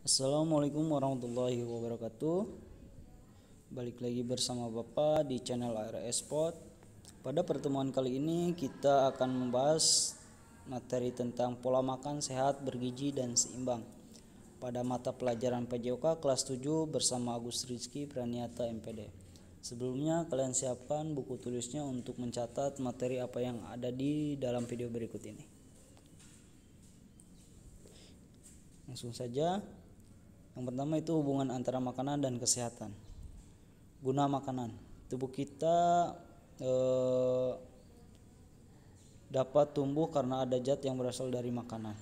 Assalamualaikum warahmatullahi wabarakatuh. Balik lagi bersama Bapak di channel ARS Sport. Pada pertemuan kali ini kita akan membahas materi tentang pola makan sehat, bergizi dan seimbang pada mata pelajaran PJOK kelas 7 bersama Agus Rizky Praniata MPD. Sebelumnya kalian siapkan buku tulisnya untuk mencatat materi apa yang ada di dalam video berikut ini. Langsung saja. Yang pertama itu hubungan antara makanan dan kesehatan. Guna makanan, tubuh kita dapat tumbuh karena ada zat yang berasal dari makanan.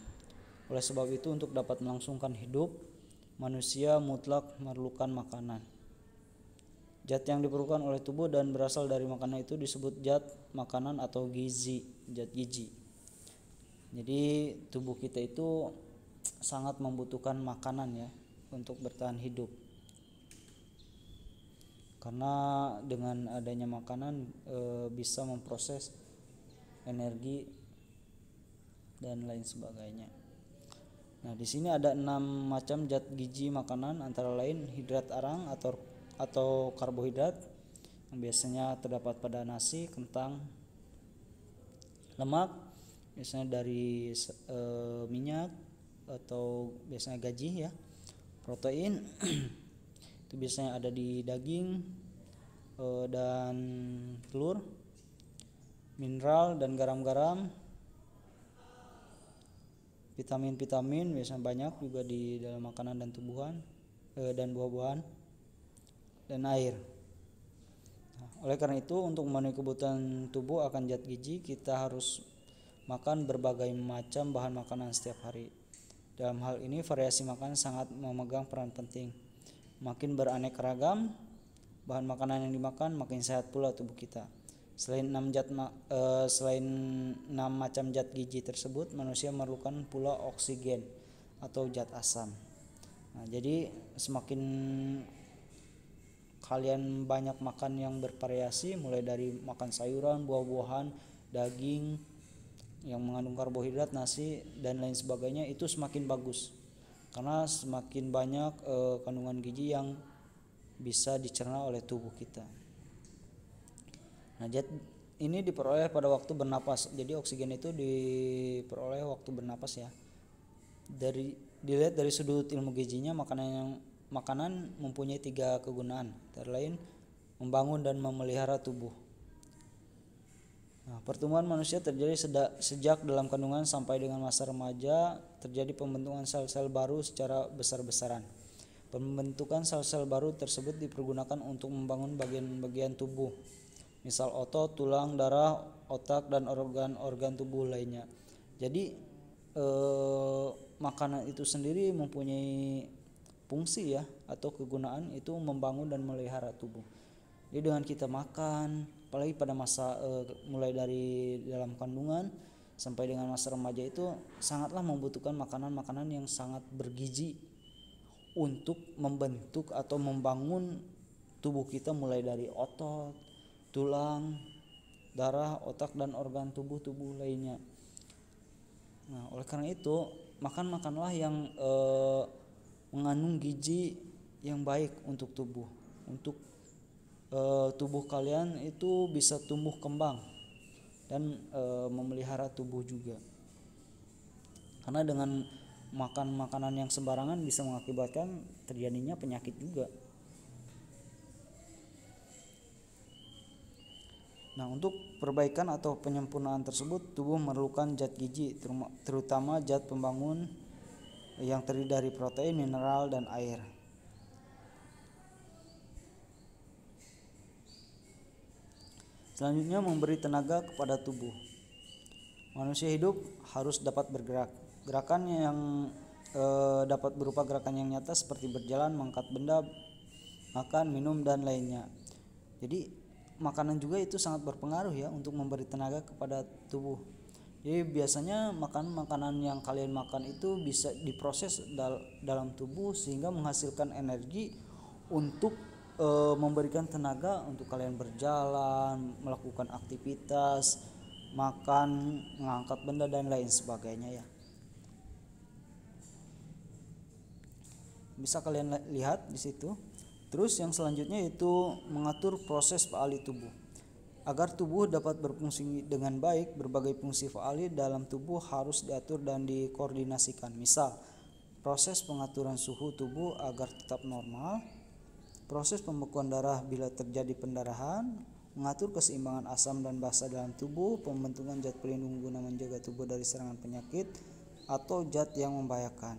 Oleh sebab itu, untuk dapat melangsungkan hidup, manusia mutlak memerlukan makanan. Zat yang diperlukan oleh tubuh dan berasal dari makanan itu disebut zat makanan atau zat gizi. Jadi tubuh kita itu sangat membutuhkan makanan ya untuk bertahan hidup, karena dengan adanya makanan bisa memproses energi dan lain sebagainya. Nah, di sini ada 6 macam zat gizi makanan, antara lain hidrat arang atau karbohidrat yang biasanya terdapat pada nasi, kentang. Lemak biasanya dari minyak atau biasanya gaji ya. Protein itu biasanya ada di daging dan telur. Mineral dan garam-garam. Vitamin-vitamin biasanya banyak juga di dalam makanan dan tumbuhan dan buah-buahan, dan air. Nah, oleh karena itu, untuk memenuhi kebutuhan tubuh akan zat gizi, kita harus makan berbagai macam bahan makanan setiap hari. Dalam hal ini, variasi makanan sangat memegang peran penting. Makin beraneka ragam bahan makanan yang dimakan, makin sehat pula tubuh kita. Selain 6 macam zat gizi tersebut, manusia memerlukan pula oksigen atau zat asam. Nah, jadi semakin kalian banyak makan yang bervariasi, mulai dari makan sayuran, buah-buahan, daging yang mengandung karbohidrat, nasi dan lain sebagainya, itu semakin bagus karena semakin banyak kandungan gizi yang bisa dicerna oleh tubuh kita. Nah, zat ini diperoleh pada waktu bernapas. Jadi oksigen itu diperoleh waktu bernapas ya. Dilihat dari sudut ilmu gizinya, makanan mempunyai 3 kegunaan, antara lain membangun dan memelihara tubuh. Nah, pertumbuhan manusia terjadi sejak dalam kandungan sampai dengan masa remaja. Terjadi pembentukan sel-sel baru secara besar-besaran. Pembentukan sel-sel baru tersebut dipergunakan untuk membangun bagian-bagian tubuh, misal otot, tulang, darah, otak, dan organ-organ tubuh lainnya. Jadi makanan itu sendiri mempunyai fungsi ya atau kegunaan itu membangun dan memelihara tubuh. Jadi dengan kita makan, apalagi pada masa mulai dari dalam kandungan sampai dengan masa remaja, itu sangatlah membutuhkan makanan-makanan yang sangat bergizi untuk membentuk atau membangun tubuh kita, mulai dari otot, tulang, darah, otak, dan organ tubuh lainnya. Nah, oleh karena itu, makanlah yang mengandung gizi yang baik untuk tubuh, untuk tubuh kalian itu bisa tumbuh kembang dan memelihara tubuh juga. Karena dengan makan makanan yang sembarangan bisa mengakibatkan terjadinya penyakit juga. Nah, untuk perbaikan atau penyempurnaan tersebut, tubuh memerlukan zat gizi, terutama zat pembangun yang terdiri dari protein, mineral, dan air. Selanjutnya, memberi tenaga kepada tubuh. Manusia hidup harus dapat bergerak. Gerakan yang dapat berupa gerakan yang nyata seperti berjalan, mengangkat benda, makan, minum, dan lainnya. Jadi makanan juga itu sangat berpengaruh ya untuk memberi tenaga kepada tubuh. Jadi biasanya makanan yang kalian makan itu bisa diproses dalam tubuh sehingga menghasilkan energi untuk memberikan tenaga untuk kalian berjalan, melakukan aktivitas, makan, mengangkat benda dan lain sebagainya ya. Bisa kalian lihat di situ. Terus yang selanjutnya itu mengatur proses faali tubuh. Agar tubuh dapat berfungsi dengan baik, berbagai fungsi faali dalam tubuh harus diatur dan dikoordinasikan. Misal, proses pengaturan suhu tubuh agar tetap normal, proses pembekuan darah bila terjadi pendarahan, mengatur keseimbangan asam dan basa dalam tubuh, pembentukan zat pelindung guna menjaga tubuh dari serangan penyakit atau zat yang membahayakan.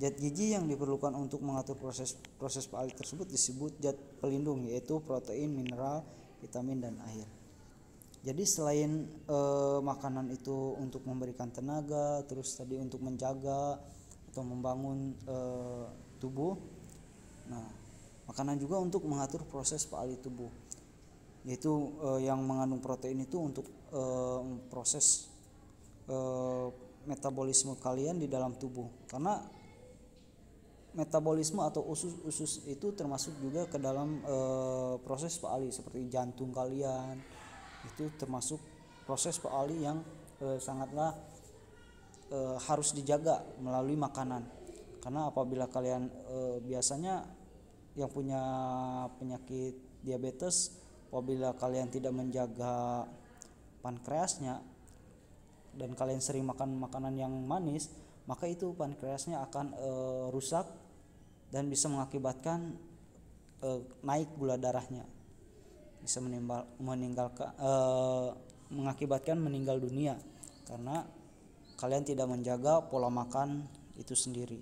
Zat gizi yang diperlukan untuk mengatur proses faali tersebut disebut zat pelindung, yaitu protein, mineral, vitamin, dan air. Jadi selain makanan itu untuk memberikan tenaga, terus tadi untuk menjaga atau membangun tubuh, nah makanan juga untuk mengatur proses faali tubuh, yaitu yang mengandung protein itu untuk proses metabolisme kalian di dalam tubuh, karena metabolisme atau usus itu termasuk juga ke dalam proses faali, seperti jantung kalian itu termasuk proses faali yang sangatlah harus dijaga melalui makanan. Karena apabila kalian biasanya yang punya penyakit diabetes, apabila kalian tidak menjaga pankreasnya dan kalian sering makan makanan yang manis, maka itu pankreasnya akan rusak dan bisa mengakibatkan naik gula darahnya, bisa mengakibatkan meninggal dunia karena kalian tidak menjaga pola makan itu sendiri.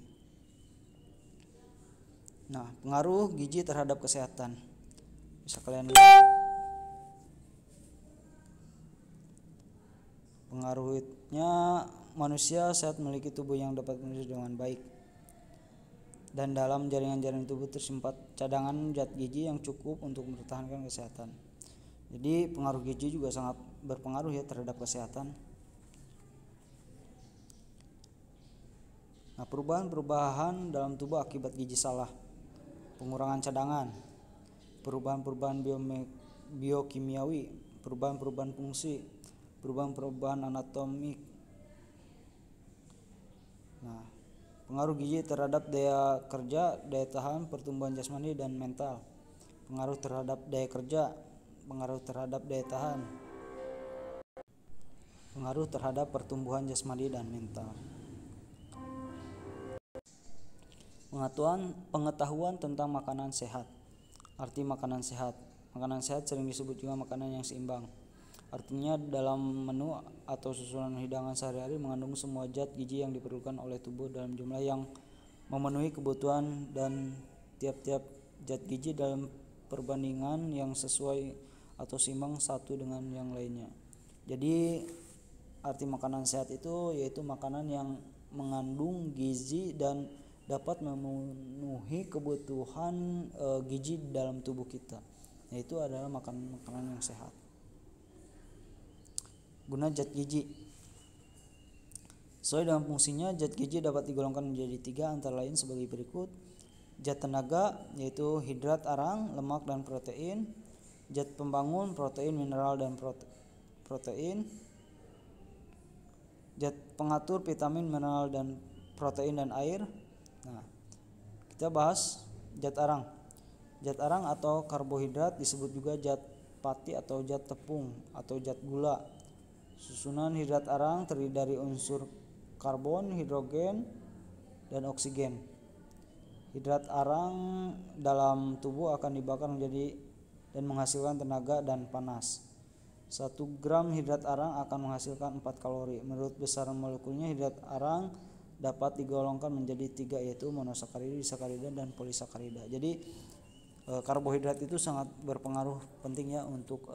Nah, pengaruh gizi terhadap kesehatan bisa kalian lihat. Pengaruhnya, manusia sehat memiliki tubuh yang dapat berfungsi dengan baik, dan dalam jaringan-jaringan tubuh tersimpan cadangan zat gizi yang cukup untuk mempertahankan kesehatan. Jadi pengaruh gizi juga sangat berpengaruh ya terhadap kesehatan. Nah, perubahan-perubahan dalam tubuh akibat gizi salah, pengurangan cadangan, perubahan-perubahan biokimiawi, perubahan-perubahan fungsi, perubahan-perubahan anatomik. Nah, pengaruh gizi terhadap daya kerja, daya tahan, pertumbuhan jasmani dan mental. Pengaruh terhadap daya kerja, pengaruh terhadap daya tahan, pengaruh terhadap pertumbuhan jasmani dan mental. Pengetahuan tentang makanan sehat. Arti makanan sehat. Makanan sehat sering disebut juga makanan yang seimbang. Artinya dalam menu atau susunan hidangan sehari-hari mengandung semua zat gizi yang diperlukan oleh tubuh dalam jumlah yang memenuhi kebutuhan, dan tiap-tiap zat gizi dalam perbandingan yang sesuai atau seimbang satu dengan yang lainnya. Jadi arti makanan sehat itu yaitu makanan yang mengandung gizi dan dapat memenuhi kebutuhan gizi dalam tubuh kita. Yaitu adalah makanan yang sehat. Guna zat gizi. Sesuai dengan fungsinya, zat gizi dapat digolongkan menjadi 3 antara lain sebagai berikut. Zat tenaga yaitu hidrat arang, lemak, dan protein. Zat pembangun protein, mineral, dan protein. Zat pengatur vitamin, mineral, dan protein dan air. Nah, kita bahas zat arang. Zat arang atau karbohidrat disebut juga zat pati atau zat tepung atau zat gula. Susunan hidrat arang terdiri dari unsur karbon, hidrogen, dan oksigen. Hidrat arang dalam tubuh akan dibakar menjadi dan menghasilkan tenaga dan panas. 1 gram hidrat arang akan menghasilkan 4 kalori. Menurut besaran molekulnya, hidrat arang dapat digolongkan menjadi 3, yaitu monosakarida, disakarida, dan polisakarida. Jadi karbohidrat itu sangat berpengaruh penting ya untuk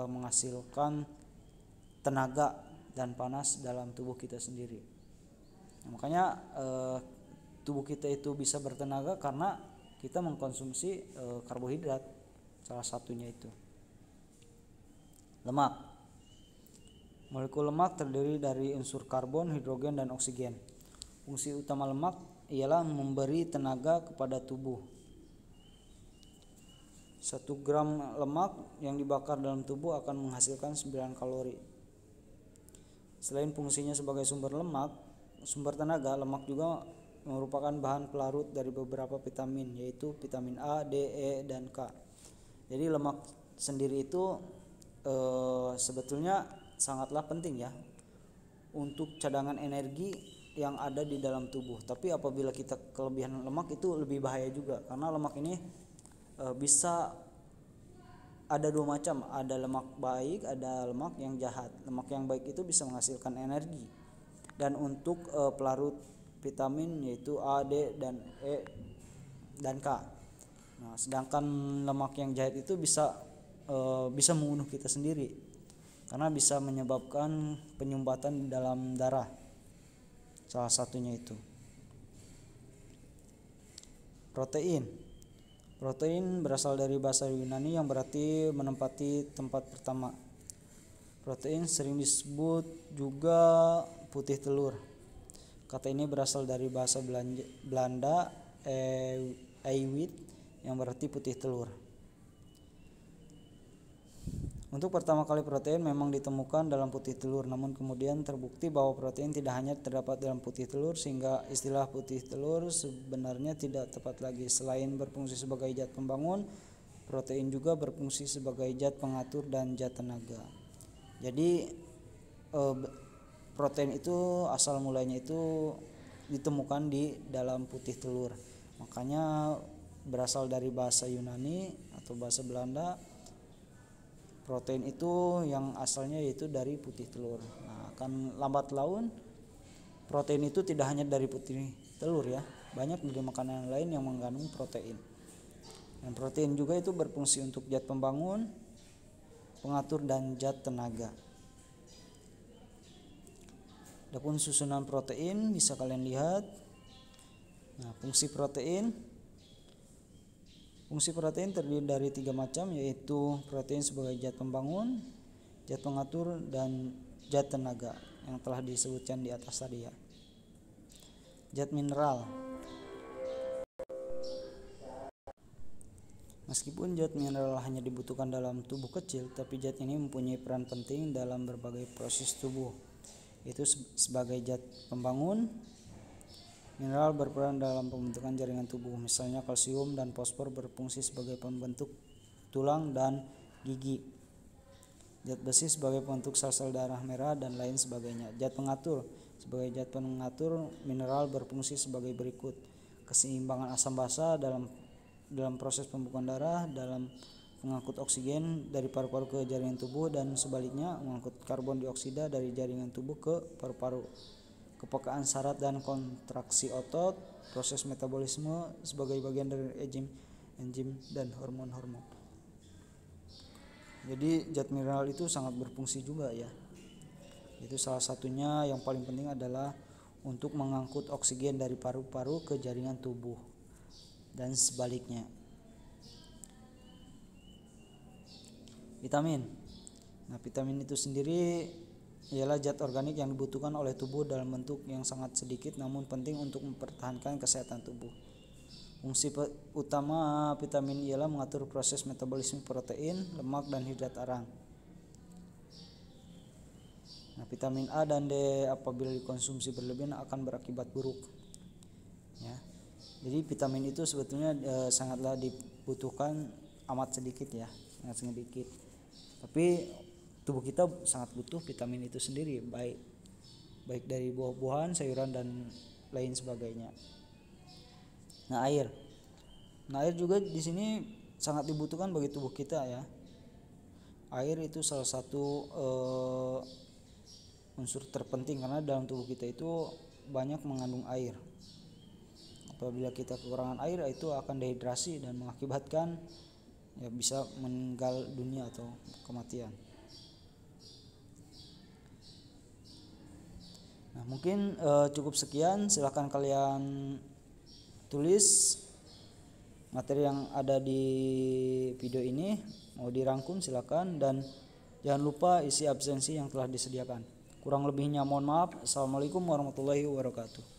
menghasilkan tenaga dan panas dalam tubuh kita sendiri. Nah, makanya tubuh kita itu bisa bertenaga karena kita mengkonsumsi karbohidrat, salah satunya itu. Lemak. Molekul lemak terdiri dari unsur karbon, hidrogen, dan oksigen. Fungsi utama lemak ialah memberi tenaga kepada tubuh. 1 gram lemak yang dibakar dalam tubuh akan menghasilkan 9 kalori. Selain fungsinya sebagai sumber tenaga, lemak juga merupakan bahan pelarut dari beberapa vitamin, yaitu vitamin A, D, E, dan K. Jadi lemak sendiri itu sebetulnya sangatlah penting ya untuk cadangan energi yang ada di dalam tubuh. Tapi apabila kita kelebihan lemak itu lebih bahaya juga, karena lemak ini bisa ada dua macam, ada lemak baik, ada lemak yang jahat. Lemak yang baik itu bisa menghasilkan energi, dan untuk pelarut vitamin yaitu A, D, dan E, dan K. Nah, sedangkan lemak yang jahat itu bisa membunuh kita sendiri, karena bisa menyebabkan penyumbatan di dalam darah. Salah satunya itu protein. Protein berasal dari bahasa Yunani yang berarti menempati tempat pertama. Protein sering disebut juga putih telur. Kata ini berasal dari bahasa Belanda eiwit yang berarti putih telur. Untuk pertama kali protein memang ditemukan dalam putih telur, namun kemudian terbukti bahwa protein tidak hanya terdapat dalam putih telur, sehingga istilah putih telur sebenarnya tidak tepat lagi. Selain berfungsi sebagai zat pembangun, protein juga berfungsi sebagai zat pengatur dan zat tenaga. Jadi protein itu asal mulanya itu ditemukan di dalam putih telur. Makanya berasal dari bahasa Yunani atau bahasa Belanda. Protein itu yang asalnya yaitu dari putih telur. Nah, akan lambat laun protein itu tidak hanya dari putih telur ya, banyak dari makanan lain yang mengandung protein. Dan protein juga itu berfungsi untuk zat pembangun, pengatur, dan zat tenaga. Adapun susunan protein bisa kalian lihat. Nah, fungsi protein terdiri dari 3 macam, yaitu protein sebagai zat pembangun, zat pengatur, dan zat tenaga yang telah disebutkan di atas tadi ya. Zat mineral. Meskipun zat mineral hanya dibutuhkan dalam tubuh kecil, tapi zat ini mempunyai peran penting dalam berbagai proses tubuh, yaitu sebagai zat pembangun. Mineral berperan dalam pembentukan jaringan tubuh, misalnya kalsium dan fosfor berfungsi sebagai pembentuk tulang dan gigi. Zat besi sebagai pembentuk sel-sel darah merah dan lain sebagainya. Zat pengatur. Sebagai zat pengatur, mineral berfungsi sebagai berikut: keseimbangan asam basa dalam proses pembukaan darah, dalam mengangkut oksigen dari paru-paru ke jaringan tubuh, dan sebaliknya mengangkut karbon dioksida dari jaringan tubuh ke paru-paru. Kepekaan syarat dan kontraksi otot, proses metabolisme sebagai bagian dari enzim dan hormon-hormon. Jadi zat mineral itu sangat berfungsi juga ya. Itu salah satunya yang paling penting adalah untuk mengangkut oksigen dari paru-paru ke jaringan tubuh dan sebaliknya. Vitamin. Nah, vitamin itu sendiri ialah zat organik yang dibutuhkan oleh tubuh dalam bentuk yang sangat sedikit namun penting untuk mempertahankan kesehatan tubuh. Fungsi utama vitamin ialah mengatur proses metabolisme protein, lemak, dan hidrat arang. Nah, vitamin A dan D apabila dikonsumsi berlebihan akan berakibat buruk. Ya. Jadi vitamin itu sebetulnya sangatlah dibutuhkan, amat sedikit ya, sangat sedikit. Tapi tubuh kita sangat butuh vitamin itu sendiri, baik dari buah-buahan, sayuran, dan lain sebagainya. Nah, air juga di sini sangat dibutuhkan bagi tubuh kita ya. Air itu salah satu unsur terpenting, karena dalam tubuh kita itu banyak mengandung air. Apabila kita kekurangan air, itu akan dehidrasi dan mengakibatkan ya bisa meninggal dunia atau kematian. Nah, mungkin cukup sekian. Silahkan kalian tulis materi yang ada di video ini, mau dirangkum silakan, dan jangan lupa isi absensi yang telah disediakan. Kurang lebihnya mohon maaf. Assalamualaikum warahmatullahi wabarakatuh.